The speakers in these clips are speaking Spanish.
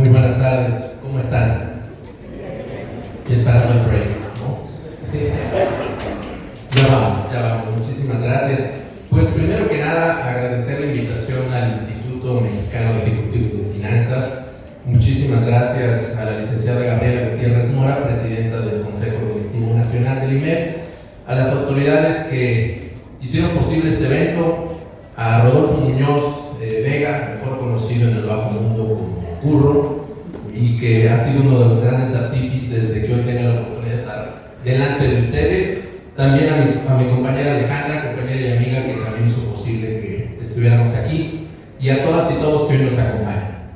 Muy buenas tardes, ¿cómo están? Y esperando el break, ¿no? Ya vamos, muchísimas gracias. Pues primero que nada, agradecer la invitación al Instituto Mexicano de Ejecutivos de Finanzas. Muchísimas gracias a la licenciada Gabriela Gutiérrez Mora, presidenta del Consejo Directivo Nacional del IMEF, a las autoridades que hicieron posible este evento, a Rodolfo Muñoz Vega, mejor conocido en el bajo mundo como Curro, y que ha sido uno de los grandes artífices de que hoy tenga la oportunidad de estar delante de ustedes. También a mi compañera Alejandra, compañera y amiga, que también hizo posible que estuviéramos aquí, y a todas y todos que hoy nos acompañan.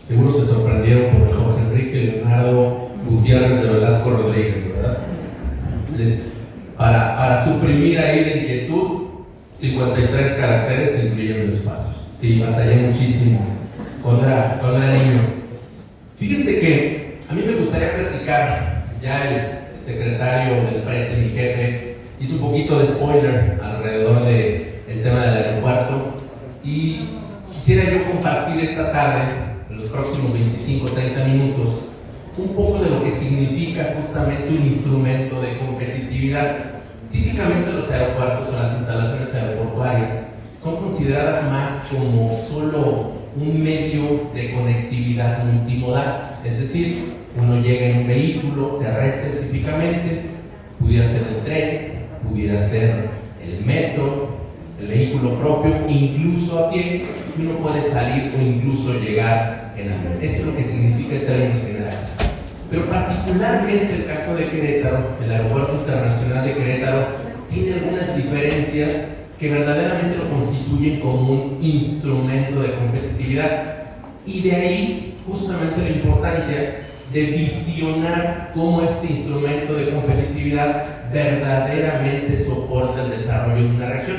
Seguro se sorprendieron por el Jorge Enrique Leonardo Gutiérrez de Velasco Rodríguez, ¿verdad? Para suprimir ahí la inquietud, 53 caracteres incluyendo espacios. Sí, batallé muchísimo cuando era niño. Fíjense que a mí me gustaría platicar, ya el secretario del PRETE, mi jefe, hizo un poquito de spoiler alrededor del tema del aeropuerto, y quisiera yo compartir esta tarde, en los próximos 25-30 minutos, un poco de lo que significa justamente un instrumento de competitividad. Típicamente los aeropuertos o las instalaciones aeroportuarias son consideradas más como solo un medio de conectividad multimodal, es decir, uno llega en un vehículo terrestre típicamente, pudiera ser el tren, pudiera ser el metro, el vehículo propio, incluso a pie, y uno puede salir o incluso llegar en avión. Esto es lo que significa en términos generales. Pero particularmente el caso de Querétaro, el Aeropuerto Internacional de Querétaro, tiene algunas diferencias que verdaderamente lo constituyen como un instrumento de competitividad, y de ahí justamente la importancia de visionar cómo este instrumento de competitividad verdaderamente soporta el desarrollo de una región,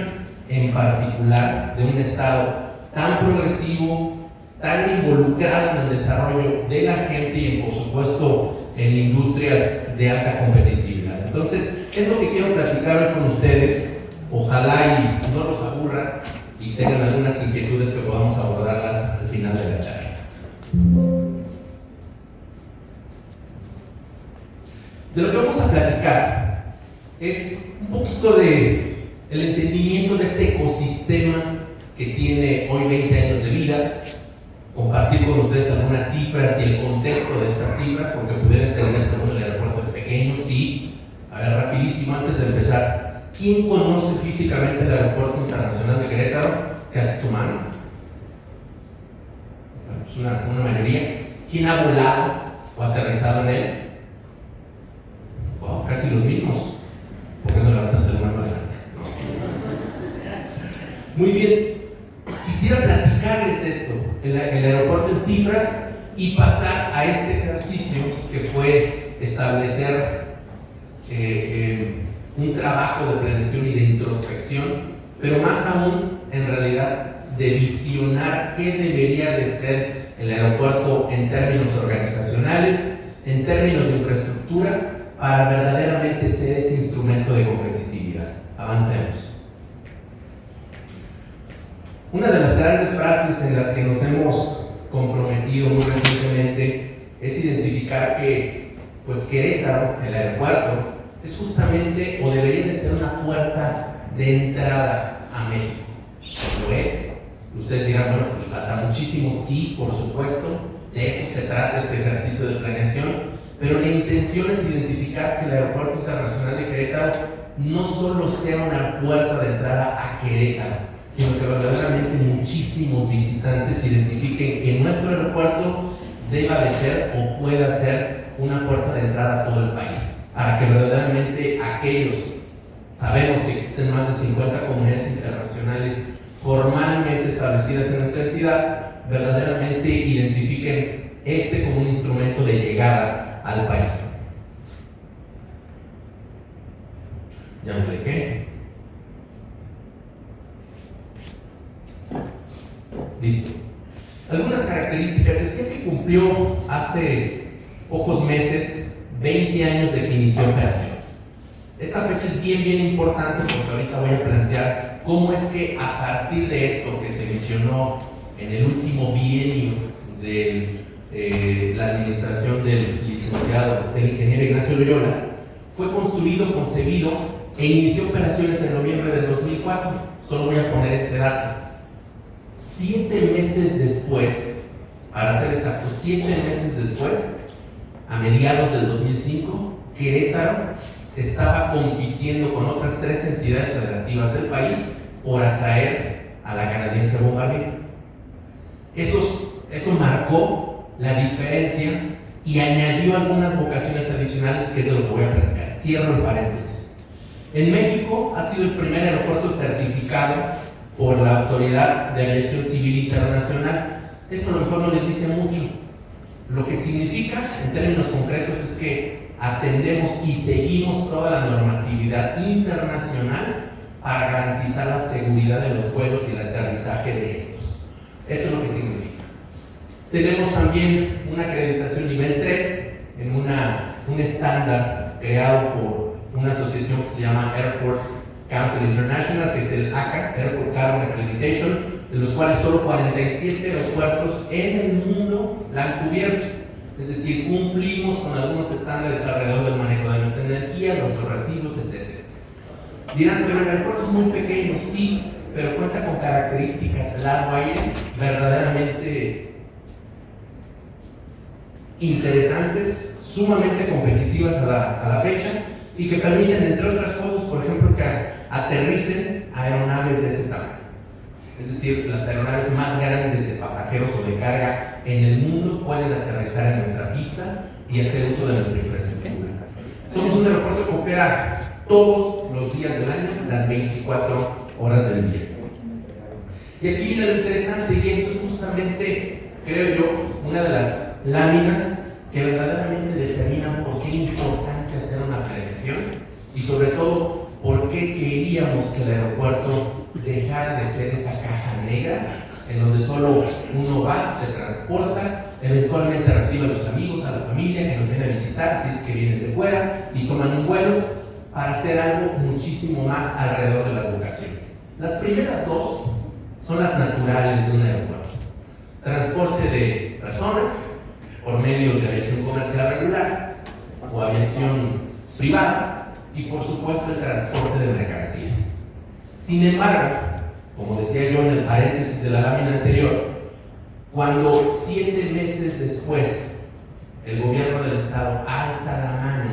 en particular de un estado tan progresivo, tan involucrado en el desarrollo de la gente y por supuesto en industrias de alta competitividad. Entonces, es lo que quiero platicar hoy con ustedes. Ojalá y no los aburra y tengan algunas inquietudes que podamos abordarlas al final de la charla. De lo que vamos a platicar es un poquito de el entendimiento de este ecosistema que tiene hoy 20 años de vida, compartir con ustedes algunas cifras y el contexto de estas cifras, porque pudiera entenderse, bueno, el aeropuerto es pequeño, sí. A ver, rapidísimo, antes de empezar, ¿quién conoce físicamente el Aeropuerto Internacional de Querétaro? ¿Qué hace su mano? Pues una mayoría. ¿Quién ha volado o aterrizado en él? Wow, casi los mismos. ¿Por qué no levantaste la mano, Alejandra? Muy bien. Quisiera platicarles esto, el aeropuerto en cifras, y pasar a este ejercicio que fue establecer un trabajo de planeación y de introspección, pero más aún, en realidad, de visionar qué debería de ser el aeropuerto en términos organizacionales, en términos de infraestructura, para verdaderamente ser ese instrumento de competitividad. Avancemos. Una de las grandes frases en las que nos hemos comprometido muy recientemente es identificar que, pues, Querétaro, el aeropuerto, es justamente, o debería de ser, una puerta de entrada a México. ¿Lo es? Ustedes dirán, bueno, pues le falta muchísimo. Sí, por supuesto, de eso se trata este ejercicio de planeación, pero la intención es identificar que el Aeropuerto Internacional de Querétaro no solo sea una puerta de entrada a Querétaro, sino que verdaderamente muchísimos visitantes identifiquen que nuestro aeropuerto deba de ser o pueda ser una puerta de entrada a todo el país, para que verdaderamente aquellos, sabemos que existen más de 50 comunidades internacionales formalmente establecidas en nuestra entidad, verdaderamente identifiquen este como un instrumento de llegada al país. Ya me alejé. Listo. Algunas características. Decía que cumplió hace pocos meses 20 años de que inició operaciones. Esta fecha es bien importante, porque ahorita voy a plantear cómo es que a partir de esto que se visionó en el último bienio de la administración del licenciado, del ingeniero Ignacio Loyola, fue construido, concebido e inició operaciones en noviembre del 2004. Solo voy a poner este dato. 7 meses después, para ser exacto, 7 meses después, a mediados del 2005, Querétaro estaba compitiendo con otras 3 entidades federativas del país por atraer a la canadiense Bombardier. Eso marcó la diferencia y añadió algunas vocaciones adicionales, que es de lo que voy a platicar. Cierro el paréntesis. En México ha sido el primer aeropuerto certificado por la Autoridad de Aviación Civil Internacional. Esto a lo mejor no les dice mucho. Lo que significa, en términos concretos, es que atendemos y seguimos toda la normatividad internacional para garantizar la seguridad de los vuelos y el aterrizaje de estos. Esto es lo que significa. Tenemos también una acreditación nivel 3 en un estándar creado por una asociación que se llama Airport Council International, que es el ACA, Airport Carbon Accreditation, de los cuales solo 47 aeropuertos en el mundo la han cubierto. Es decir, cumplimos con algunos estándares alrededor del manejo de nuestra energía, de otros residuos, etc. Dirán, pero el aeropuerto es muy pequeño, sí, pero cuenta con características largo aire verdaderamente interesantes, sumamente competitivas a la fecha, y que permiten, entre otras cosas, por ejemplo, que aterricen aeronaves de ese tamaño. Es decir, las aeronaves más grandes de pasajeros o de carga en el mundo pueden aterrizar en nuestra pista y hacer uso de nuestra infraestructura. Somos un aeropuerto que opera todos los días del año, las 24 horas del día. Y aquí viene lo interesante, y esto es justamente, creo yo, una de las láminas que verdaderamente determinan por qué es importante hacer una planeación y sobre todo por qué queríamos que el aeropuerto dejara de ser esa caja negra en donde solo uno va, se transporta, eventualmente recibe a los amigos, a la familia que nos viene a visitar si es que vienen de fuera y toman un vuelo, para hacer algo muchísimo más alrededor de las vocaciones. Las primeras dos son las naturales de un aeropuerto: transporte de personas por medios de aviación comercial regular o aviación privada, y por supuesto el transporte de mercancías. Sin embargo, como decía yo en el paréntesis de la lámina anterior, cuando 7 meses después el gobierno del estado alza la mano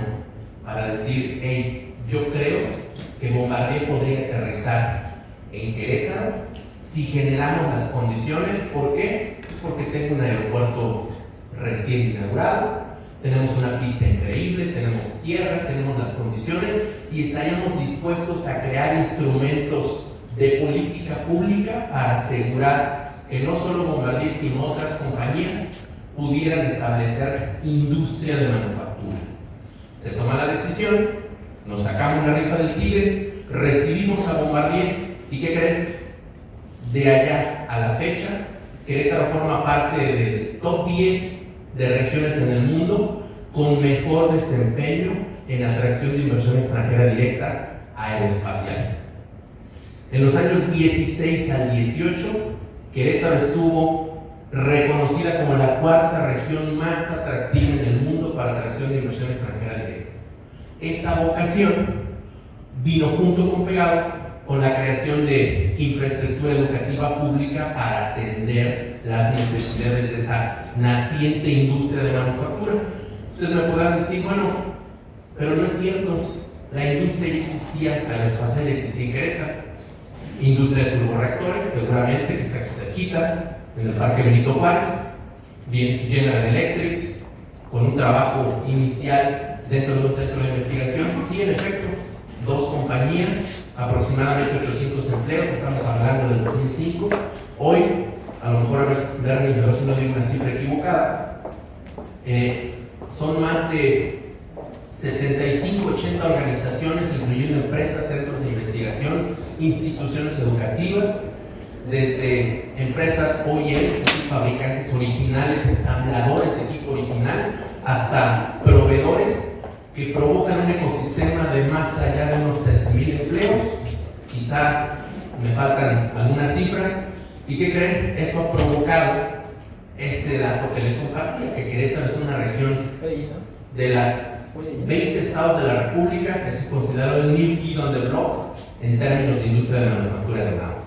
para decir, hey, yo creo que Bombardier podría aterrizar en Querétaro si generamos las condiciones. ¿Por qué? Pues porque tengo un aeropuerto recién inaugurado, tenemos una pista increíble, tenemos tierra, tenemos las condiciones y estaríamos dispuestos a crear instrumentos de política pública para asegurar que no solo Bombardier, sino otras compañías pudieran establecer industria de manufactura. Se toma la decisión, nos sacamos la rifa del tigre, recibimos a Bombardier y ¿qué creen? De allá a la fecha, Querétaro forma parte del top 10 de regiones en el mundo con mejor desempeño en atracción de inversión extranjera directa aeroespacial. En los años 16 al 18, Querétaro estuvo reconocida como la 4ª región más atractiva en el mundo para atracción de inversión extranjera directa. Esa vocación vino junto con pegado con la creación de infraestructura educativa pública para atender las necesidades de esa naciente industria de manufactura. Ustedes me podrán decir, bueno, pero no es cierto, la industria ya existía, la aeroespacial ya existía en Querétaro. Industria de turborreactores, seguramente, que está aquí cerquita, en el Parque Benito Juárez, bien, General Electric, con un trabajo inicial dentro de un centro de investigación. Sí, en efecto, 2 compañías, aproximadamente 800 empleos, estamos hablando del 2005. Hoy, a lo mejor a veces Bernie, pero si no digo una cifra equivocada, son más de 75-80 organizaciones, incluyendo empresas, centros de investigación, instituciones educativas, desde empresas OEM, es decir, fabricantes originales, ensambladores de equipo original, hasta proveedores que provocan un ecosistema de más allá de unos 13,000 empleos. Quizá me faltan algunas cifras, ¿Y qué creen? Esto ha provocado este dato que les compartí, que Querétaro es una región de las 20 estados de la República que se considera el New Kid on the Block en términos de industria de manufactura aeronáutica.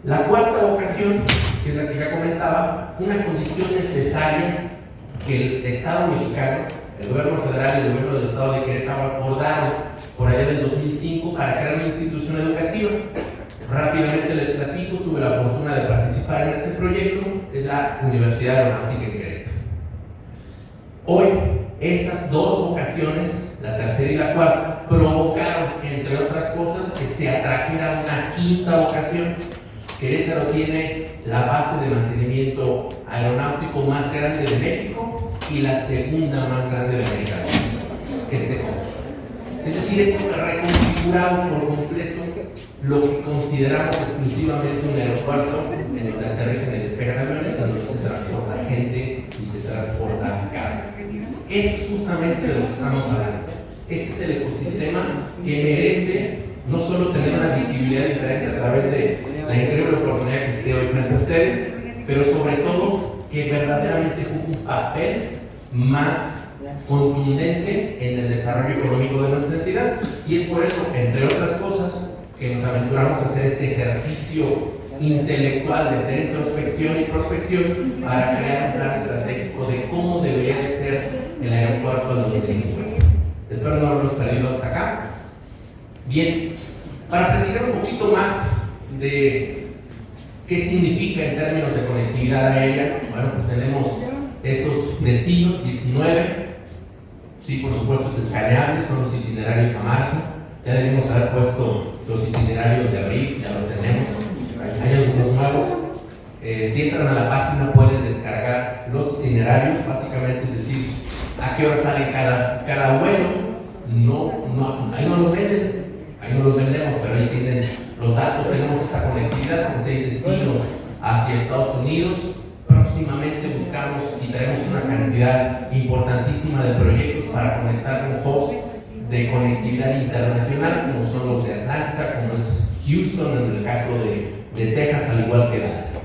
La cuarta vocación, que es la que ya comentaba, fue una condición necesaria que el Estado mexicano, el gobierno federal y el gobierno del Estado de Querétaro acordaron por allá del 2005 para crear una institución educativa. Rápidamente les platico, tuve la fortuna de participar en ese proyecto, es la Universidad Aeronáutica en Querétaro. Hoy, esas dos vocaciones, la tercera y la cuarta, provocaron, entre otras cosas, que se atrajera una quinta vocación. Querétaro tiene la base de mantenimiento aeronáutico más grande de México y la segunda más grande de América Latina, este concepto. Es decir, esto ha reconfigurado por completo lo que consideramos exclusivamente un aeropuerto en donde aterrizan y despegan aviones, en donde se transporta gente y se transporta carga. Esto es justamente de lo que estamos hablando. Este es el ecosistema que merece no solo tener una visibilidad diferente a través de la increíble oportunidad que esté hoy frente a ustedes, pero sobre todo que verdaderamente juegue un papel más contundente en el desarrollo económico de nuestra entidad. Y es por eso, entre otras cosas, que nos aventuramos a hacer este ejercicio intelectual de hacer introspección y prospección para crear un plan estratégico de cómo debería de ser el aeropuerto de 2050. Espero no haberlos perdido hasta acá. Bien, para platicar un poquito más de qué significa en términos de conectividad aérea, bueno, pues tenemos esos destinos, 19, sí, por supuesto es escaneable, son los itinerarios a marzo, ya debemos haber puesto los itinerarios de abril, ya los tenemos, hay algunos nuevos. Si entran a la página pueden descargar los itinerarios, básicamente es decir, a qué hora sale cada vuelo. Ahí no los venden, ahí no los vendemos, pero ahí tienen los datos. Tenemos esta conectividad con 6 destinos hacia Estados Unidos. Próximamente buscamos y tenemos una cantidad importantísima de proyectos para conectar con hubs de conectividad internacional, como son los de Atlanta, como es Houston en el caso de Texas, al igual que Dallas.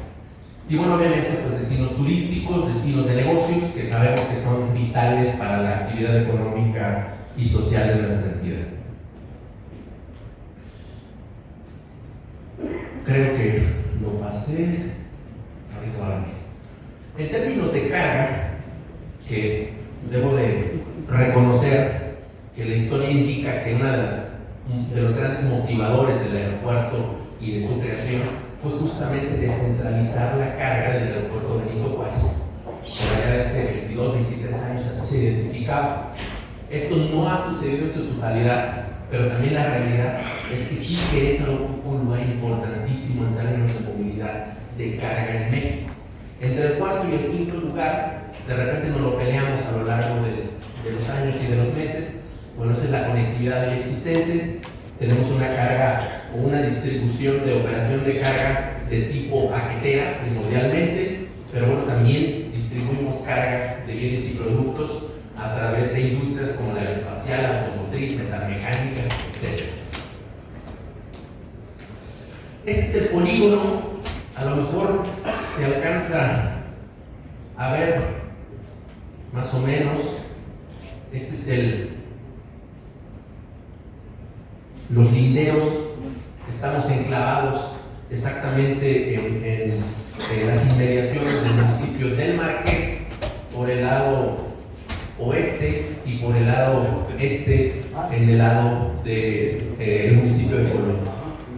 Y bueno, obviamente, pues destinos turísticos, destinos de negocios, que sabemos que son vitales para la actividad económica y social de nuestra entidad. Creo que lo pasé. Ahorita va a venir. En términos de carga, que debo de reconocer que la historia indica que uno de los grandes motivadores del aeropuerto y de su creación fue justamente descentralizar la carga del aeropuerto Benito Juárez. Por allá de hace 22, 23 años así se identificaba. Esto no ha sucedido en su totalidad, pero también la realidad es que sí Querétaro ocupa un lugar importantísimo en términos de movilidad de carga en México. Entre el cuarto y el quinto lugar, de repente nos lo peleamos a lo largo de los años y de los meses. Bueno, esa es la conectividad hoy existente. Tenemos una carga o una distribución de operación de carga de tipo paquetera primordialmente, pero bueno, también distribuimos carga de bienes y productos a través de industrias como la aeroespacial, automotriz, metalmecánica, etc. Este es el polígono, a lo mejor se alcanza a ver más o menos. Este es los linderos, estamos enclavados exactamente en las inmediaciones del municipio del Marqués, por el lado oeste, y por el lado este en el lado del municipio de Colón.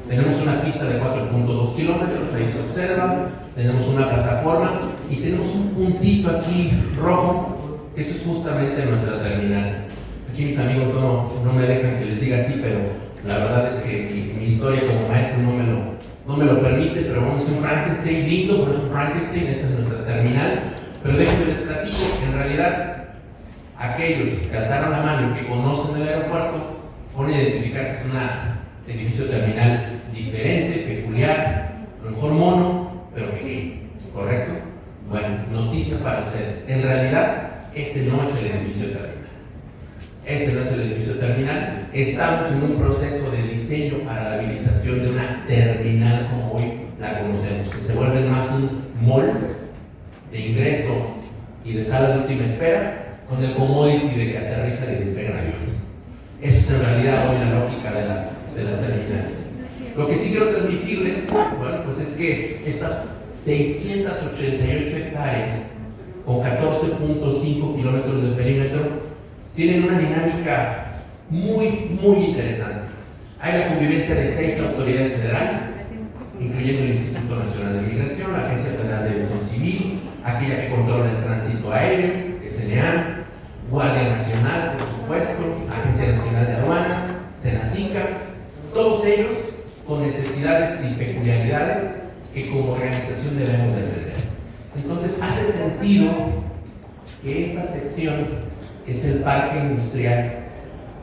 Tenemos una pista de 4.2 kilómetros, ahí se observa, tenemos una plataforma y tenemos un puntito aquí rojo, que eso es justamente nuestra terminal. Aquí mis amigos no me dejan que les diga así, pero la verdad es que mi historia como maestro no me lo permite, pero vamos, es un Frankenstein lindo, pero es un Frankenstein, esa es nuestra terminal. Pero déjenme les platico, en realidad, aquellos que alzaron la mano y que conocen el aeropuerto, van a identificar que es un edificio terminal diferente, peculiar, a lo mejor mono, pero pequeño, ¿correcto? Bueno, noticia para ustedes. En realidad, ese no es el edificio terminal. ese no es el edificio terminal. Estamos en un proceso de diseño para la habilitación de una terminal como hoy la conocemos, que se vuelve más un mall de ingreso y de sala de última espera, con el commodity de que aterrizan y despegan aviones. Eso es en realidad hoy la lógica de las terminales. Lo que sí quiero transmitirles, bueno, pues es que estas 688 hectáreas con 14.5 kilómetros de perímetro tienen una dinámica muy interesante. Hay la convivencia de 6 autoridades federales, incluyendo el Instituto Nacional de Migración, la Agencia Federal de Aviación Civil, aquella que controla el tránsito aéreo, que es CNEAM, Guardia Nacional, por supuesto, Agencia Nacional de Aduanas, Senacica, todos ellos con necesidades y peculiaridades que como organización debemos de entender. Entonces hace sentido que esta sección, que es el parque industrial,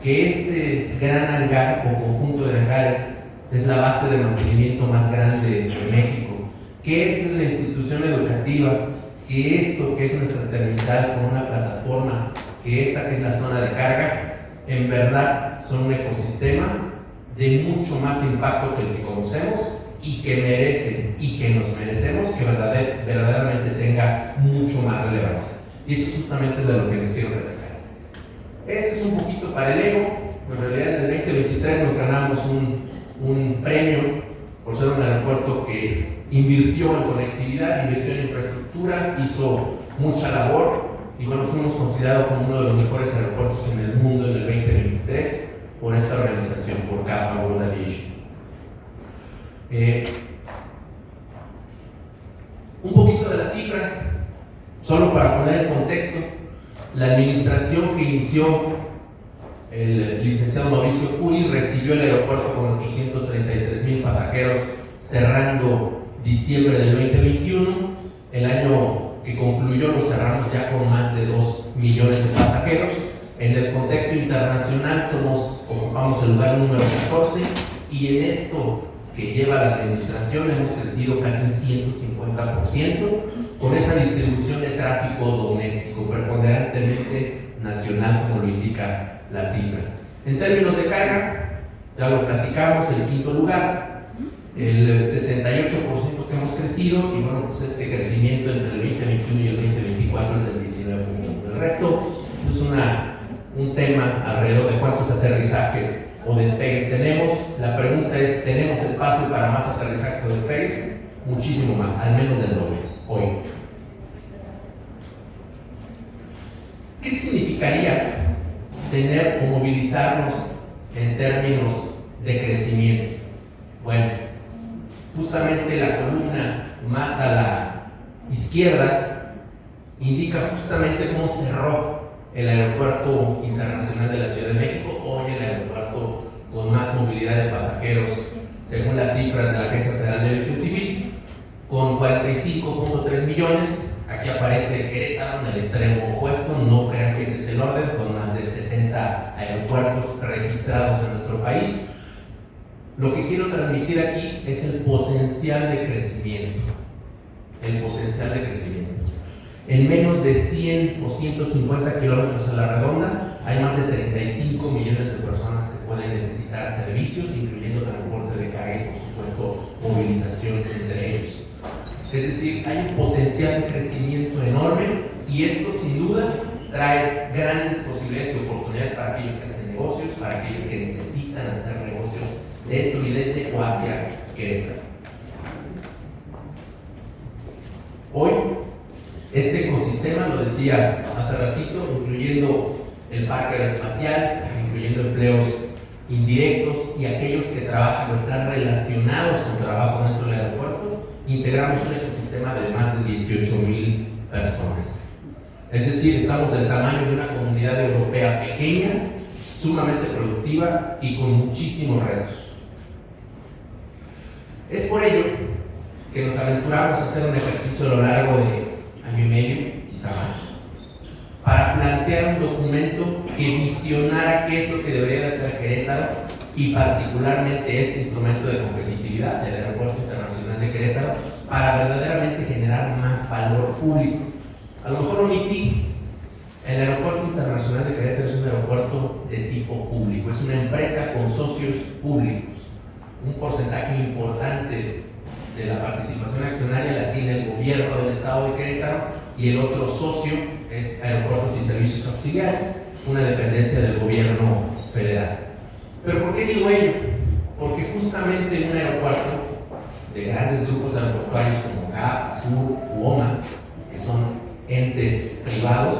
que este gran hangar o conjunto de hangares es la base de mantenimiento más grande de México, que esta es la institución educativa, que esto que es nuestra terminal con una plataforma, que esta que es la zona de carga, en verdad son un ecosistema de mucho más impacto que el que conocemos y que merece y que nos merecemos que verdaderamente tenga mucho más relevancia. Y eso es justamente de lo que les quiero platicar. Este es un poquito para el ego. En realidad en el 2023 nos ganamos un premio por ser un aeropuerto que invirtió en conectividad, invirtió en infraestructura, hizo mucha labor y bueno, fuimos considerados como uno de los mejores aeropuertos en el mundo en el 2023 por esta organización, por CAFA World Aviation. Un poquito de las cifras, solo para poner en contexto. La administración que inició el licenciado Mauricio Curi recibió el aeropuerto con 833,000 pasajeros cerrando diciembre del 2021. El año que concluyó lo cerramos ya con más de 2 millones de pasajeros. En el contexto internacional ocupamos el lugar número 14 y en esto que lleva la administración hemos crecido casi en 150% con esa distribución de tráfico doméstico, preponderantemente nacional, como lo indica la cifra. En términos de carga, ya lo platicamos, el quinto lugar, el 68% que hemos crecido, y bueno, pues este crecimiento entre el 2021 y el 2024 es del 19%. El resto es un tema alrededor de cuántos aterrizajes o despegues tenemos. La pregunta es, ¿tenemos espacio para más aterrizajes o despegues? Muchísimo más, al menos del doble, hoy. ¿Qué significaría tener o movilizarnos en términos de crecimiento? Bueno, justamente la columna más a la izquierda indica justamente cómo cerró el Aeropuerto Internacional de la Ciudad de México, hoy el aeropuerto con más movilidad de pasajeros, según las cifras de la Agencia Federal de Aviación Civil, con 45.3 millones. Aquí aparece Querétaro en el extremo opuesto, no crean que ese es el orden, son más de 70 aeropuertos registrados en nuestro país. Lo que quiero transmitir aquí es el potencial de crecimiento. El potencial de crecimiento. En menos de 100 o 150 kilómetros a la redonda hay más de 35 millones de personas que pueden necesitar servicios, incluyendo transporte de carga y, por supuesto, movilización entre ellos. Es decir, hay un potencial de crecimiento enorme y esto, sin duda, trae grandes posibilidades y oportunidades para aquellos que hacen negocios, para aquellos que necesitan hacer negocios dentro y desde o hacia Querétaro. Hoy, este ecosistema, lo decía hace ratito, incluyendo el parque aeroespacial, incluyendo empleos indirectos y aquellos que trabajan o están relacionados con trabajo dentro del aeropuerto, integramos un ecosistema de más de 18,000 personas. Es decir, estamos del tamaño de una comunidad europea pequeña, sumamente productiva y con muchísimos retos. Es por ello que nos aventuramos a hacer un ejercicio a lo largo de año y medio, quizá más, para plantear un documento que visionara qué es lo que debería de hacer Querétaro y particularmente este instrumento de competitividad del Aeropuerto Internacional de Querétaro para verdaderamente generar más valor público. A lo mejor omití, el Aeropuerto Internacional de Querétaro es un aeropuerto de tipo público. Es una empresa con socios públicos. Un porcentaje importante de la participación accionaria la tiene el gobierno del estado de Querétaro y el otro socio es Aeropuertos y Servicios Auxiliares, una dependencia del gobierno federal. ¿Pero por qué digo ello? Porque justamente un aeropuerto de grandes grupos aeroportuarios como GAP, Azul, UOMA, que son entes privados,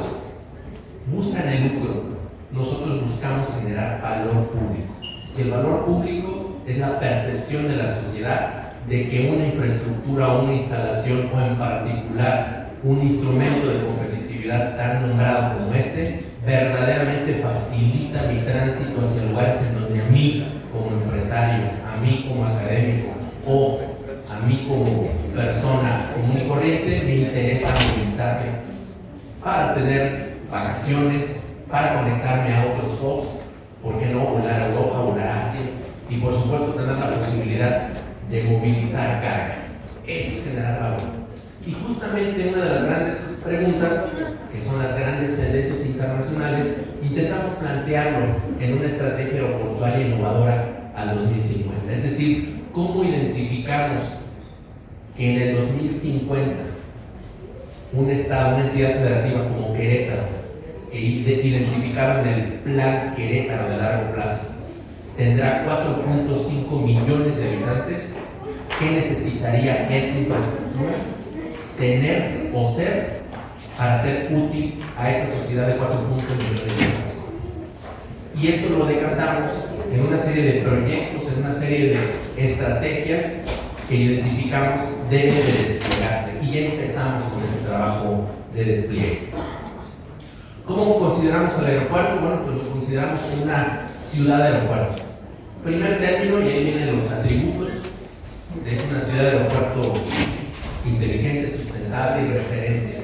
buscan el lucro. Nosotros buscamos generar valor público. Y el valor público es la percepción de la sociedad de que una infraestructura o una instalación, o en particular un instrumento de competitividad tan nombrado como este, verdaderamente facilita mi tránsito hacia lugares en donde a mí como empresario, a mí como académico o a mí como persona común y corriente me interesa movilizarme para tener vacaciones, para conectarme a otros hubs, ¿por qué no volar a Europa, volar a Asia? Y por supuesto tener la posibilidad de movilizar carga. Eso es generar valor. Y justamente una de las grandes preguntas, que son las grandes tendencias internacionales, intentamos plantearlo en una estrategia aeroportuaria innovadora al 2050. Es decir, cómo identificamos que en el 2050 un estado, una entidad federativa como Querétaro, que identificaron el plan Querétaro de largo plazo, tendrá 4.5 millones de habitantes. ¿Qué necesitaría esta infraestructura tener o ser para ser útil a esa sociedad de 4.5 millones de personas? Y esto lo decantamos en una serie de proyectos, en una serie de estrategias que identificamos deben de desplegarse, y ya empezamos con ese trabajo de despliegue. ¿Cómo consideramos el aeropuerto? Bueno, pues lo consideramos una ciudad de aeropuerto. Primer término, y ahí vienen los atributos, es una ciudad de aeropuerto inteligente, sustentable y referente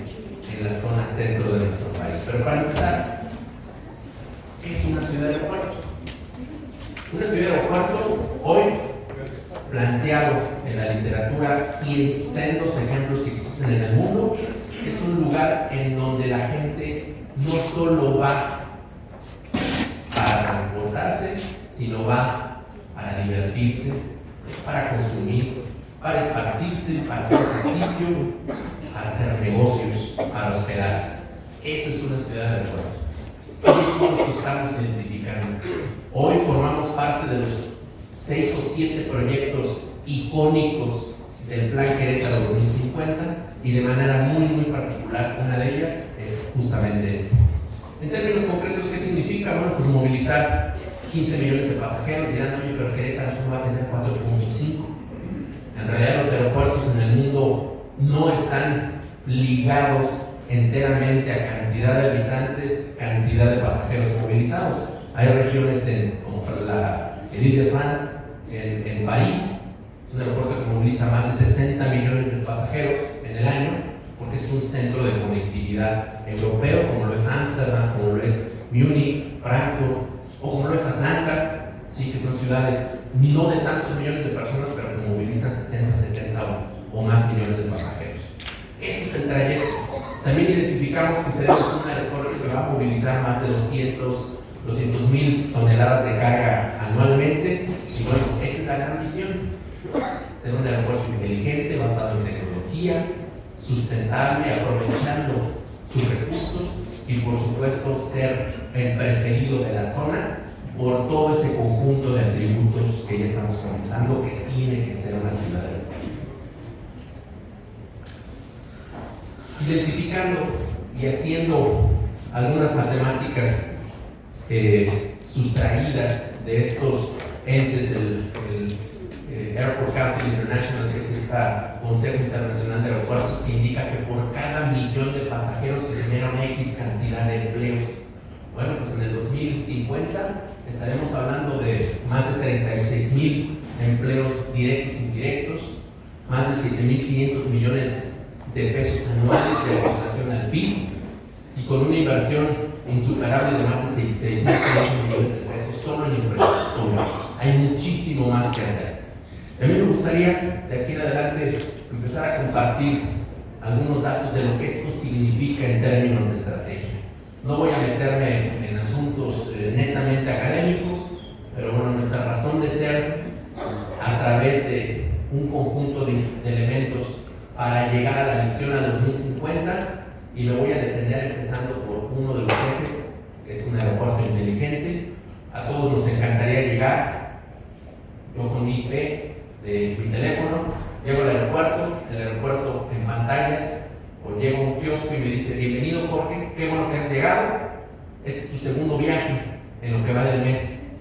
en la zona centro de nuestro país. Pero para empezar, ¿qué es una ciudad de aeropuerto? Una ciudad de aeropuerto, hoy planteado en la literatura y en sendos ejemplos que existen en el mundo, es un lugar en donde la gente no solo va para transportarse, sino va para divertirse, para consumir, para esparcirse, para hacer ejercicio, para hacer negocios, para hospedarse. Eso es una ciudad de aeropuerto. Eso es lo que estamos identificando. Hoy formamos parte de los 6 o 7 proyectos icónicos del Plan Querétaro 2050, y de manera muy particular, una de ellas es justamente esta. En términos concretos, ¿qué significa? Bueno, pues movilizar 15 millones de pasajeros. Dirán, oye, pero Querétaro solo va a tener 4.5. En realidad los aeropuertos en el mundo no están ligados enteramente a cantidad de habitantes, cantidad de pasajeros movilizados. Hay regiones como la Île-de-France, en París, es un aeropuerto que moviliza más de 60 millones de pasajeros en el año, porque es un centro de conectividad europeo, como lo es Ámsterdam, como lo es Múnich, Frankfurt, o como lo es Atlanta, sí, que son ciudades no de tantos millones de personas, pero que movilizan 60, 70 o más millones de pasajeros. Ese es el trayecto. También identificamos que seremos un aeropuerto que va a movilizar más de 200,000 toneladas de carga anualmente, y bueno, esta es la gran misión: ser un aeropuerto inteligente, basado en tecnología, sustentable, aprovechando sus recursos, y por supuesto ser el preferido de la zona por todo ese conjunto de atributos que ya estamos comentando que tiene que ser una ciudad de aeropuerto. Identificando y haciendo algunas matemáticas sustraídas de estos entes, el Airport Council International, que es este Consejo Internacional de Aeropuertos, que indica que por cada millón de pasajeros se genera una X cantidad de empleos. Bueno, pues en el 2050 estaremos hablando de más de 36,000 empleos directos e indirectos, más de 7,500 millones de pesos anuales de aportación al PIB, y con una inversión insuperable de más de 6,500 millones de pesos solo en infraestructura. Hay muchísimo más que hacer. A mí me gustaría de aquí en adelante empezar a compartir algunos datos de lo que esto significa en términos de estrategia. No voy a meterme en asuntos netamente académicos, pero bueno, nuestra razón de ser a través de un conjunto de elementos para llegar a la visión a 2050, y me voy a detener empezando por uno de los ejes, que es un aeropuerto inteligente. A todos nos encantaría llegar, yo con mi IP de mi teléfono, llego al aeropuerto, el aeropuerto en pantallas, o llego a un kiosco y me dice: bienvenido Jorge, qué bueno que has llegado, este es tu segundo viaje en lo que va del mes.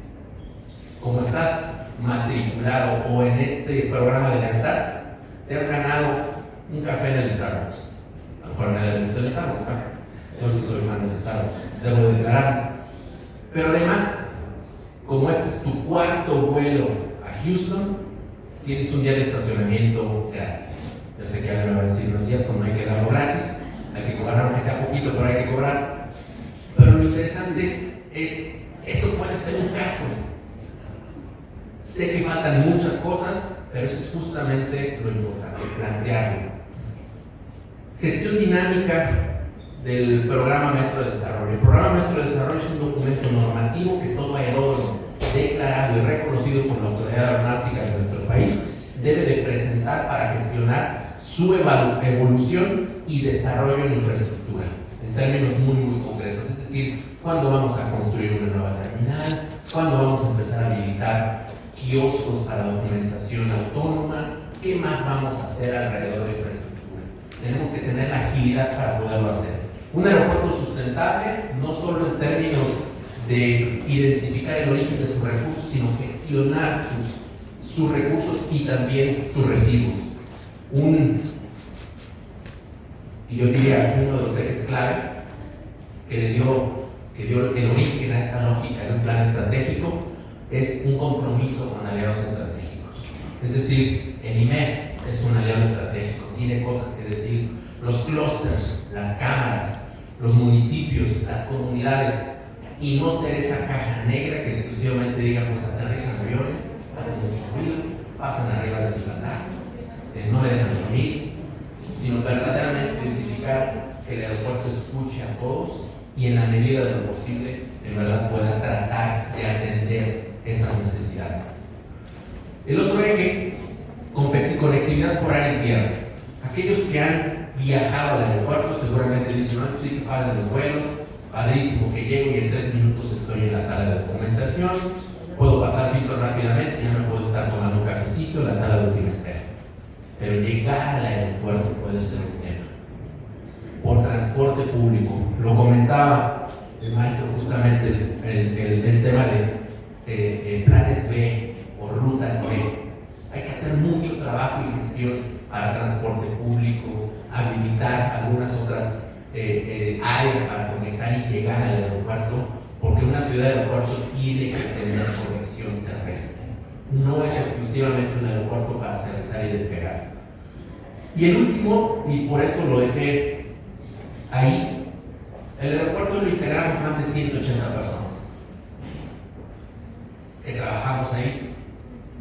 Como estás matriculado o en este programa de lealtad, te has ganado un café en el Starbucks. A lo mejor nadie le gusta el Starbucks, ¿no? Yo sí soy fan del Starbucks, debo declarar. Pero además, como este es tu cuarto vuelo a Houston, tienes un día de estacionamiento gratis. Ya sé que alguien me va a decir: no es cierto, no hay que darlo gratis, hay que cobrar, aunque sea poquito, pero hay que cobrar. Pero lo interesante es, eso puede ser un caso. Sé que faltan muchas cosas, pero eso es justamente lo importante, plantearlo. Gestión dinámica del Programa Maestro de Desarrollo. El Programa Maestro de Desarrollo es un documento normativo que todo aeródromo declarado y reconocido por la Autoridad Aeronáutica de nuestro país debe de presentar para gestionar su evolución y desarrollo en infraestructura, en términos muy concretos. Es decir, cuándo vamos a construir una nueva terminal, cuándo vamos a empezar a habilitar kioscos para documentación autónoma, qué más vamos a hacer alrededor de infraestructura. Tenemos que tener la agilidad para poderlo hacer. Un aeropuerto sustentable, no solo en términos de identificar el origen de sus recursos, sino gestionar sus recursos y también sus residuos. Y yo diría, uno de los ejes clave que dio el origen a esta lógica de un plan estratégico es un compromiso con aliados estratégicos. Es decir, el IMED es un aliado estratégico, tiene cosas que decir. Los clústeres, las cámaras, los municipios, las comunidades, y no ser esa caja negra que exclusivamente diga: pues aterrizan aviones, hacen mucho ruido, pasan arriba de Ciudad, no me dejan dormir, sino verdaderamente identificar que el aeropuerto escuche a todos y en la medida de lo posible, en verdad, pueda tratar de atender esas necesidades. El otro eje, conectividad por aire y tierra. Aquellos que han viajado al aeropuerto seguramente dicen: no, sí, que padre los vuelos, padrísimo que llego y en 3 minutos estoy en la sala de documentación, puedo pasar filtro rápidamente, ya me puedo estar tomando un cafecito en la sala de última espera. Pero llegar al aeropuerto puede ser un tema. Por transporte público, lo comentaba el maestro justamente, el tema de planes B o rutas B. Hay que hacer mucho trabajo y gestión para transporte público, habilitar algunas otras áreas para conectar y llegar al aeropuerto, porque una ciudad de aeropuerto tiene que tener conexión terrestre. No es exclusivamente un aeropuerto para aterrizar y despegar. Y el último, y por eso lo dejé ahí, el aeropuerto lo integramos más de 180 personas que trabajamos ahí.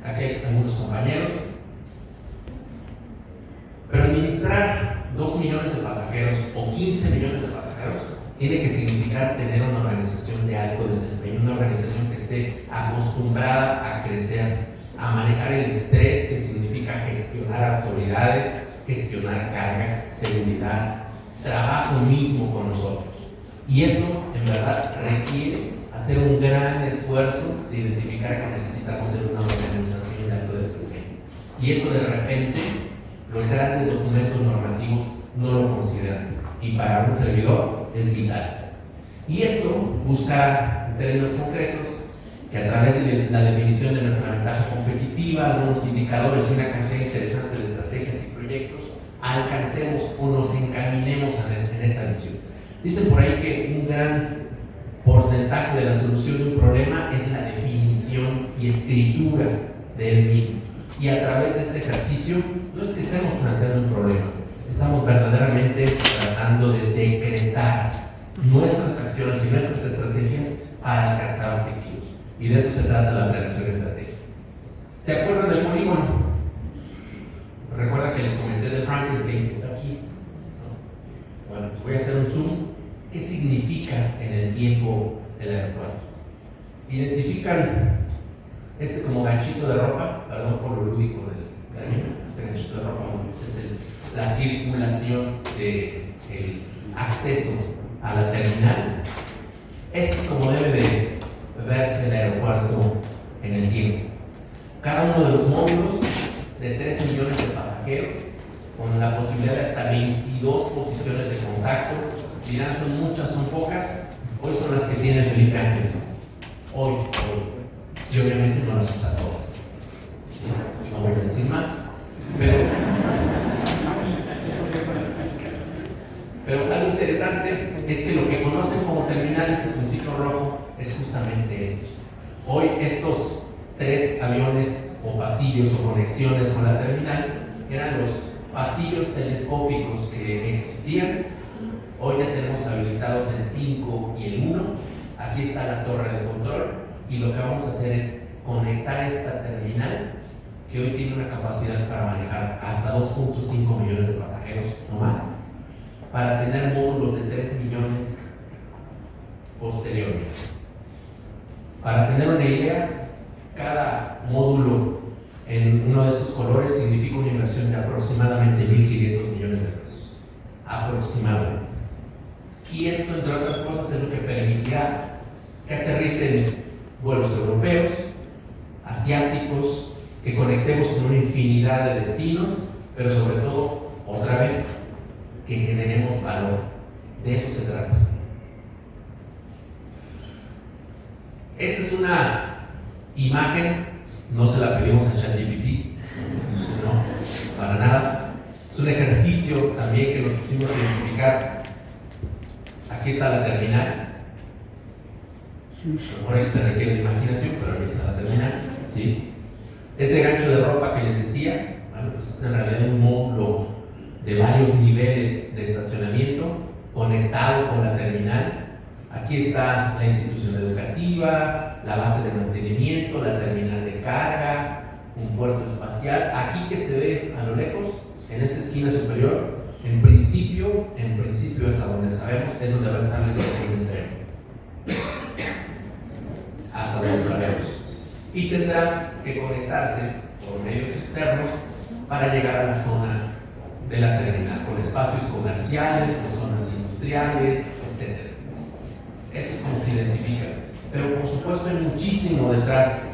Aquí hay algunos compañeros, pero administrar 2 millones de pasajeros o 15 millones de pasajeros tiene que significar tener una organización de alto desempeño, una organización que esté acostumbrada a crecer, a manejar el estrés que significa gestionar autoridades, gestionar carga, seguridad, trabajo mismo con nosotros. Y eso en verdad requiere hacer un gran esfuerzo de identificar que necesitamos ser una organización de alto desempeño. Y eso de repente los grandes documentos normativos no lo consideran, y para un servidor es vital. Y esto busca, en términos concretos, que a través de la definición de nuestra ventaja competitiva, algunos indicadores y una cantidad interesante de estrategias y proyectos, alcancemos o nos encaminemos en esta visión. Dicen por ahí que un gran porcentaje de la solución de un problema es la definición y escritura de él mismo. Y a través de este ejercicio, no es que estemos planteando un problema, estamos verdaderamente tratando de decretar nuestras acciones y nuestras estrategias para alcanzar objetivos. Y de eso se trata la planeación estratégica. ¿Se acuerdan del polígono? Recuerda que les comenté de Frankenstein, que está aquí, ¿no? Bueno, pues voy a hacer un zoom. ¿Qué significa identifican como ganchito de ropa, perdón por lo lúdico del término, este ganchito de ropa, pues es la circulación del acceso a la terminal. Esto es como debe de verse el aeropuerto en el tiempo. Cada uno de los módulos de 3 millones de pasajeros, con la posibilidad de hasta 22 posiciones de contacto. Dirán, son muchas, son pocas. Hoy son las que tiene Felipe Ángeles. Hoy. Y obviamente no las usa todas. No voy a decir más. Pero algo interesante es que lo que conocen como terminal, ese puntito rojo, es justamente esto. Hoy estos 3 aviones o pasillos o conexiones con la terminal eran los pasillos telescópicos que existían. Hoy ya tenemos habilitados el 5 y el 1. Aquí está la torre de control y lo que vamos a hacer es conectar esta terminal que hoy tiene una capacidad para manejar hasta 2.5 millones de pasajeros o más, para tener módulos de 3 millones posteriormente. Para tener una idea, cada módulo en uno de estos colores significa una inversión de aproximadamente 1.500 millones de pesos. Aproximadamente. Y esto, entre otras cosas, es lo que permitirá que aterricen vuelos europeos, asiáticos, que conectemos con una infinidad de destinos, pero sobre todo, otra vez, que generemos valor. De eso se trata. Esta es una imagen, no se la pedimos a ChatGPT, no, para nada. Es un ejercicio también que nos pusimos a identificar. Aquí está la terminal. Por ahí se requiere imaginación, pero ahí está la terminal, ¿sí? Ese gancho de ropa que les decía, bueno, pues es en realidad un módulo de varios niveles de estacionamiento conectado con la terminal. Aquí está la institución educativa, la base de mantenimiento, la terminal de carga, un puerto espacial. Aquí que se ve a lo lejos, en esta esquina superior, en principio es a donde sabemos, es donde va a estar la estación de tren. Hasta donde sabemos. Y tendrá que conectarse por medios externos para llegar a la zona de la terminal, con espacios comerciales, con zonas industriales, etc. Eso es como se identifica. Pero por supuesto hay muchísimo detrás.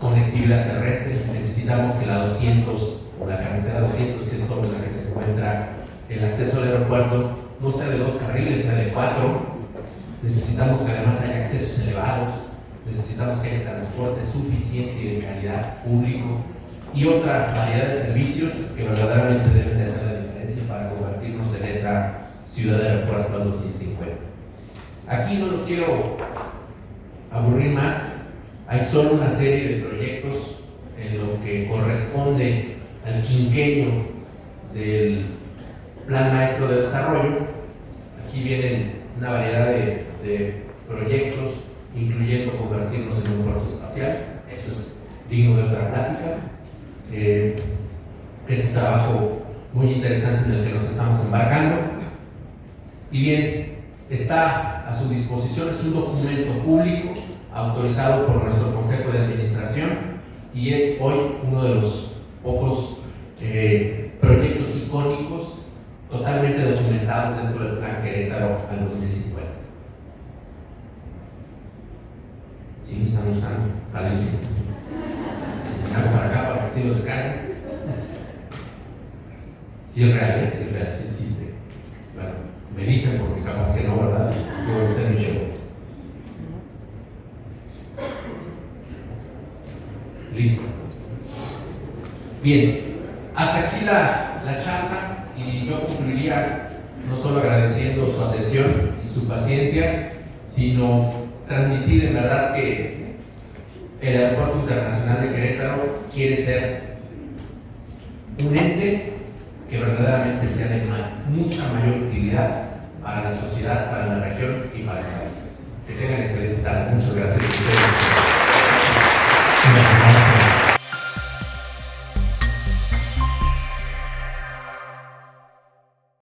Conectividad terrestre, necesitamos que la 200 o la carretera 200, que es sobre la que se encuentra el acceso al aeropuerto, no sea de 2 carriles, sea de 4. Necesitamos que además haya accesos elevados, necesitamos que haya transporte suficiente y de calidad público y otra variedad de servicios que verdaderamente deben de hacer la diferencia para convertirnos en esa ciudad de aeropuerto al 2050. Aquí no los quiero aburrir más, hay solo una serie de proyectos en lo que corresponde al quinquenio del Plan Maestro de Desarrollo. Aquí vienen una variedad de proyectos, incluyendo convertirnos en un puerto espacial. Eso es digno de otra plática. Es un trabajo muy interesante en el que nos estamos embarcando. Y bien, está a su disposición, es un documento público autorizado por nuestro Consejo de Administración y es hoy uno de los pocos proyectos icónicos totalmente documentados dentro del Plan Querétaro al 2050. Sí, me están usando, padrísimo. Si me hago para acá para que sí lo descarguen. Sí es real, sí existe. Bueno, me dicen porque capaz que no, ¿verdad? Yo voy a hacer mi show. Listo. Bien, hasta aquí la charla y yo concluiría no solo agradeciendo su atención y su paciencia, sino transmitir en verdad que el Aeropuerto Internacional de Querétaro quiere ser un ente que verdaderamente sea de mucha mayor utilidad para la sociedad, para la región y para el país. Que tengan excelente tarde. Muchas gracias a ustedes.